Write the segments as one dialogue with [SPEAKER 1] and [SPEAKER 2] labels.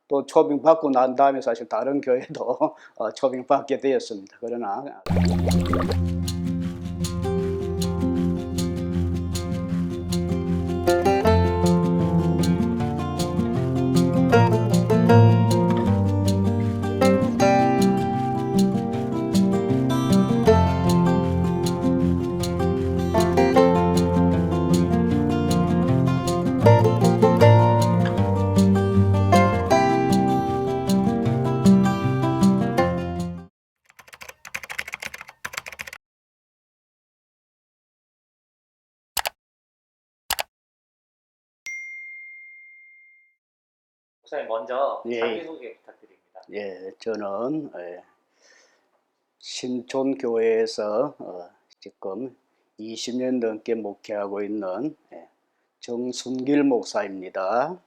[SPEAKER 1] 또 초빙받고 난 다음에 사실 다른 교회도 초빙받게 되었습니다. 그러나
[SPEAKER 2] 목사님 먼저
[SPEAKER 1] 예,
[SPEAKER 2] 자기소개 부탁드립니다.
[SPEAKER 1] 저는 신촌교회에서 지금 20년 넘게 목회하고 있는 정순길 목사입니다.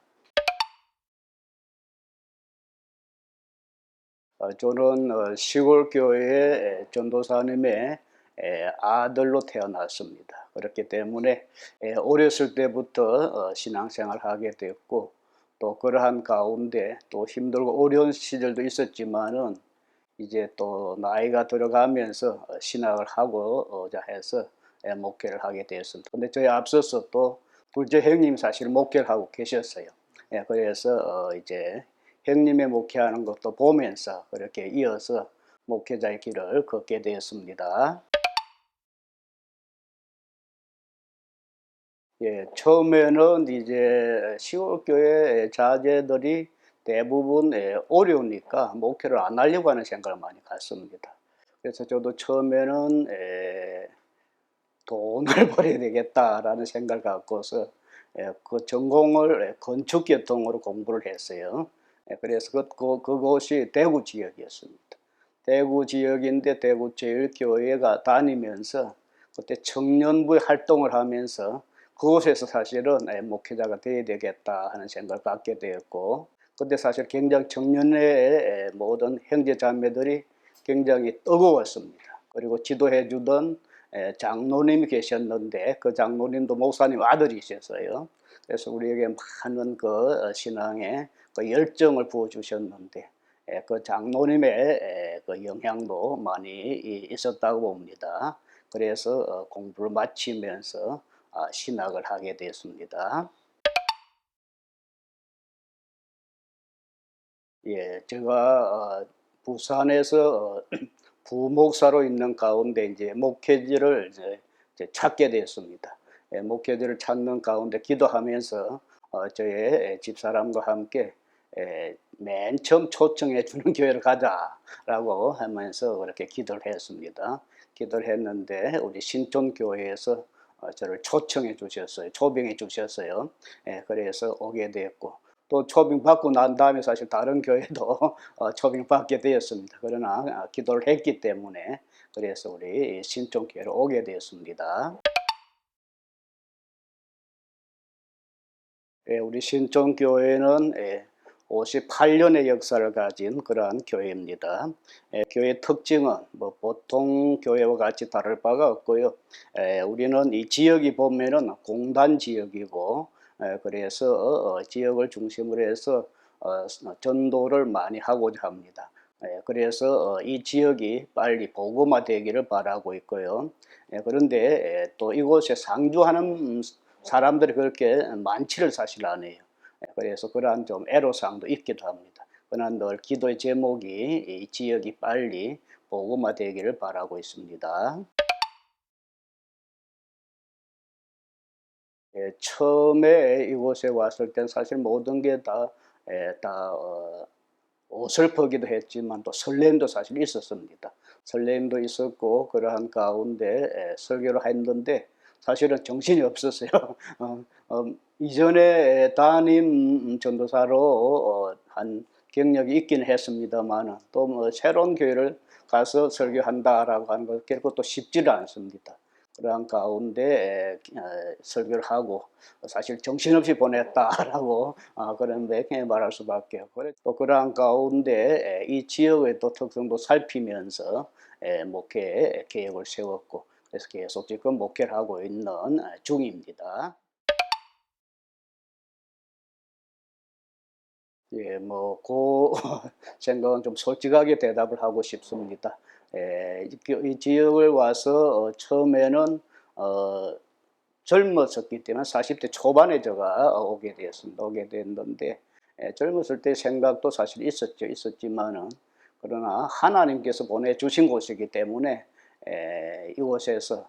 [SPEAKER 1] 저는 시골 교회의 전도사님의 아들로 태어났습니다. 그렇기 때문에 어렸을 때부터 신앙생활을 하게 됐고, 또 그러한 가운데 또 힘들고 어려운 시절도 있었지만은 이제 또 나이가 들어가면서 신학을 하고자 해서 목회를 하게 되었습니다. 근데 저희 앞서서 또 둘째 형님 사실 목회를 하고 계셨어요. 그래서 이제 형님의 목회하는 것도 보면서 그렇게 이어서 목회자의 길을 걷게 되었습니다. 처음에는 이제 시골교회 자제들이 대부분 어려우니까 목회를 안 하려고 하는 생각을 많이 갖습니다. 그래서 저도 처음에는 돈을 벌어야 되겠다라는 생각을 갖고서 그 전공을 건축계통으로 공부를 했어요. 그래서 그곳이 대구 지역이었습니다. 대구 지역인데 대구 제일교회가 다니면서 그때 청년부 활동을 하면서 그곳에서 사실은 목회자가 되어야 되겠다 하는 생각을 갖게 되었고, 그때 사실 굉장히 청년의 모든 형제 자매들이 굉장히 뜨거웠습니다. 그리고 지도해 주던 장로님이 계셨는데 그 장로님도 목사님 아들이셨어요. 그래서 우리에게 많은 그 신앙의 그 열정을 부어 주셨는데 그 장로님의 그 영향도 많이 있었다고 봅니다. 그래서 공부를 마치면서 신학을 하게 됐습니다. 제가 부산에서 부목사로 있는 가운데 이제 목회지를 이제 찾게 됐습니다. 목회지를 찾는 가운데 기도하면서 저의 집사람과 함께 맨 처음 초청해 주는 교회를 가자라고 하면서 그렇게 기도를 했습니다. 기도를 했는데 우리 신촌교회에서 저를 초청해 주셨어요. 초빙해 주셨어요. 그래서 오게 됐고, 또 초빙받고 난 다음에 사실 다른 교회도 초빙받게 되었습니다. 그러나 기도를 했기 때문에 그래서 우리 신촌교회로 오게 되었습니다. 우리 신촌교회는 58년의 역사를 가진 그러한 교회입니다. 교회 특징은 뭐 보통 교회와 같이 다를 바가 없고요. 우리는 이 지역이 보면은 공단 지역이고, 그래서 지역을 중심으로 해서 전도를 많이 하고자 합니다. 그래서 이 지역이 빨리 복음화되기를 바라고 있고요. 그런데 또 이곳에 상주하는 사람들이 그렇게 많지를 사실 않아요. 그래서 그러한 좀 애로사항도 있기도 합니다. 그러나 늘 기도의 제목이 이 지역이 빨리 복음화되기를 바라고 있습니다. 처음에 이곳에 왔을 땐 사실 모든 게 다 어설프기도 했지만 또 설렘도 사실 있었습니다. 설렘도 있었고 그러한 가운데 설교를 했는데 사실은 정신이 없었어요. 어, 이전에 담임 전도사로 한 경력이 있긴 했습니다만 또 뭐 새로운 교회를 가서 설교한다라고 하는 것 결코 또 쉽지를 않습니다. 그러한 가운데 설교를 하고 사실 정신없이 보냈다라고 그런데 말할 수밖에 없고, 또 그러한 가운데 이 지역의 또 특성도 살피면서 목회 계획을 세웠고, 그래서 계속 지금 목회를 하고 있는 중입니다. 예, 뭐, 그 생각은 좀 솔직하게 대답을 하고 싶습니다. 이 지역을 와서 처음에는 어, 젊었었기 때문에 40대 초반에 제가 오게 되었습니다. 오게 됐는데, 젊었을 때 생각도 사실 있었지만은, 그러나 하나님께서 보내주신 곳이기 때문에 이곳에서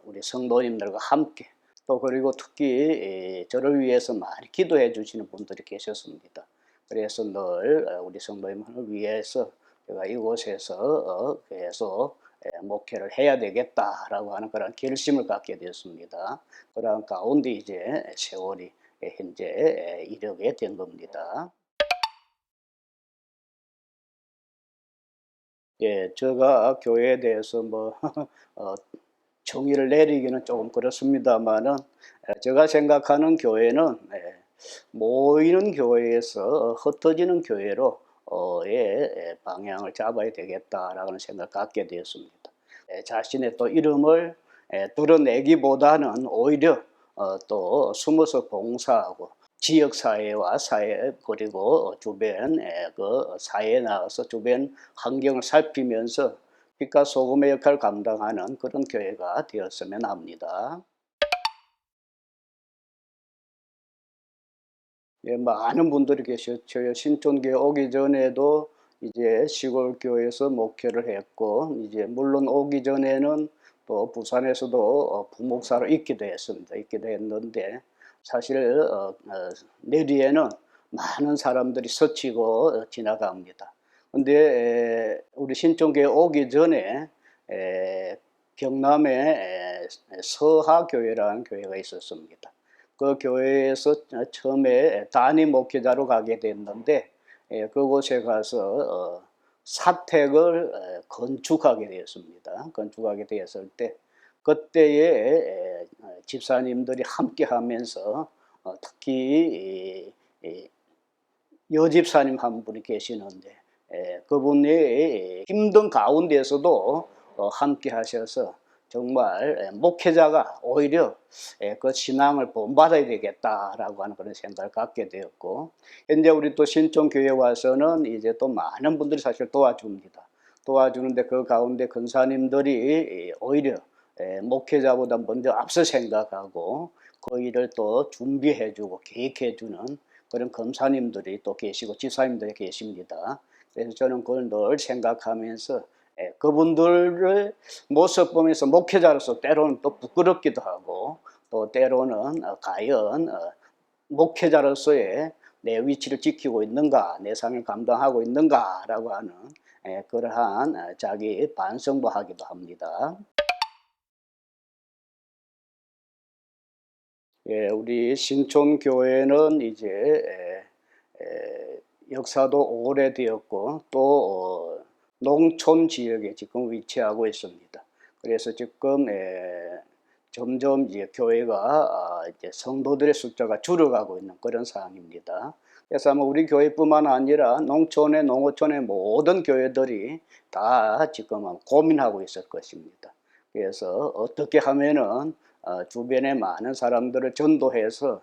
[SPEAKER 1] 우리 성도님들과 함께, 또 그리고 특히 저를 위해서 많이 기도해 주시는 분들이 계셨습니다. 그래서 늘 우리 성도님을 위해서 제가 이곳에서 계속 목회를 해야 되겠다라고 하는 그런 결심을 갖게 되었습니다. 그러한 가운데 이제 세월이 현재 이르게 된 겁니다. 예, 제가 교회에 대해서 뭐 어, 정의를 내리기는 조금 그렇습니다만은, 제가 생각하는 교회는 모이는 교회에서 흩어지는 교회로 방향을 잡아야 되겠다라는 생각을 갖게 되었습니다. 자신의 또 이름을 드러내기보다는 오히려 또 숨어서 봉사하고 지역 사회와 사회, 그리고 주변 그 사회에 나가서 주변 환경을 살피면서 빛과 소금의 역할을 감당하는 그런 교회가 되었으면 합니다. 예, 많은 분들이 계셨죠. 신촌교회 오기 전에도 이제 시골 교회에서 목회를 했고, 이제 물론 오기 전에는 또 부산에서도 부목사로 있기도 했습니다. 있기도 했는데, 사실 내리에는 많은 사람들이 스치고 지나갑니다. 근데 우리 신촌교회 오기 전에 경남에 서하교회라는 교회가 있었습니다. 그 교회에서 처음에 담임 목회자로 가게 됐는데, 그곳에 가서 사택을 건축하게 되었습니다. 건축하게 되었을 때 그때에 집사님들이 함께 하면서 특히 여집사님 한 분이 계시는데, 그분이 힘든 가운데서도 함께 하셔서 정말 목회자가 오히려 그 신앙을 본받아야 되겠다라고 하는 그런 생각을 갖게 되었고, 현재 우리 또 신촌교회 와서는 이제 또 많은 분들이 사실 도와줍니다. 도와주는데 그 가운데 근사님들이 오히려 목회자보다 먼저 앞서 생각하고 그 일을 또 준비해주고 계획해주는 그런 검사님들이 또 계시고 지사님들이 계십니다. 그래서 저는 그걸 늘 생각하면서 그분들의 모습 보면서 목회자로서 때로는 또 부끄럽기도 하고, 또 때로는 과연 목회자로서의 내 위치를 지키고 있는가, 내 삶을 감당하고 있는가라고 하는 그러한 자기 반성도 하기도 합니다. 예, 우리 신촌교회는 이제 역사도 오래되었고, 또 농촌 지역에 지금 위치하고 있습니다. 그래서 지금 점점 이제 교회가 이제 성도들의 숫자가 줄어가고 있는 그런 상황입니다. 그래서 아마 우리 교회뿐만 아니라 농촌의 농어촌의 모든 교회들이 다 지금 고민하고 있을 것입니다. 그래서 어떻게 하면은 주변에 많은 사람들을 전도해서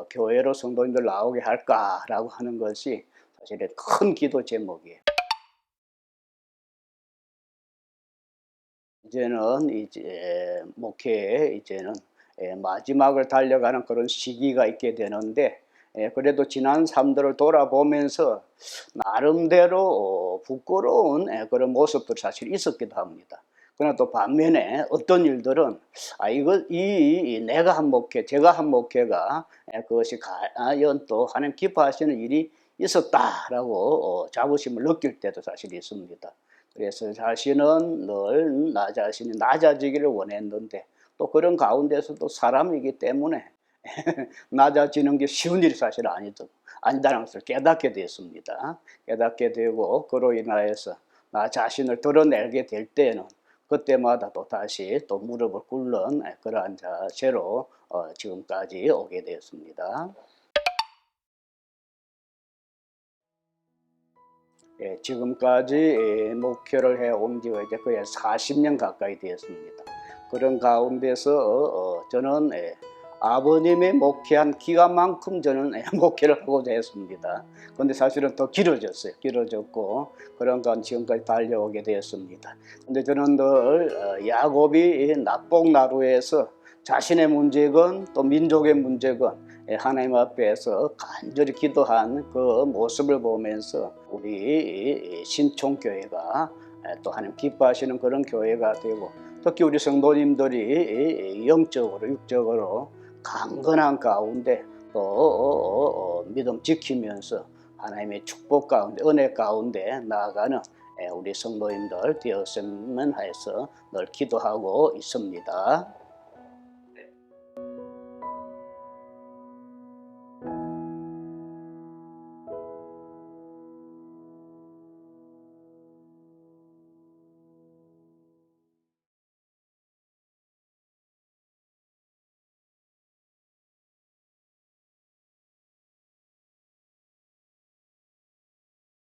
[SPEAKER 1] 교회로 성도님들 나오게 할까라고 하는 것이 사실은 큰 기도 제목이에요. 이제는 이제 목회에 이제는 마지막을 달려가는 그런 시기가 있게 되는데, 그래도 지난 삶들을 돌아보면서 나름대로 부끄러운 그런 모습도 사실 있었기도 합니다. 그러나 또 반면에 어떤 일들은 이거 이 내가 한 목회, 제가 한 목회가 그것이 과연 또 하나님 기뻐하시는 일이 있었다라고 자부심을 느낄 때도 사실 있습니다. 그래서 자신은 늘 나 자신이 낮아지기를 원했는데, 또 그런 가운데서도 사람이기 때문에 낮아지는 게 쉬운 일이 사실 아니다는 것을 깨닫게 되었습니다. 깨닫게 되고, 그로 인하여서 나 자신을 드러내게 될 때에는 그때마다 또 다시 또 무릎을 꿇는 그러한 자세로 지금까지 오게 되었습니다. 예, 지금까지 목회를 해온 지가 이제 거의 40년 가까이 되었습니다. 그런 가운데서 저는 아버님의 목회한 기간만큼 저는 목회를 하고자 했습니다. 근데 사실은 더 길어졌어요. 길어졌고 그러니까 지금까지 달려오게 되었습니다. 근데 저는 늘 야곱이 낙복나루에서 자신의 문제건 또 민족의 문제건 하나님 앞에서 간절히 기도한 그 모습을 보면서 우리 신촌교회가 또 하나님 기뻐하시는 그런 교회가 되고 특히 우리 성도님들이 영적으로 육적으로 강건한 가운데 또 믿음 지키면서 하나님의 축복 가운데 은혜 가운데 나아가는 우리 성도님들 되었으면 해서 늘 기도하고 있습니다.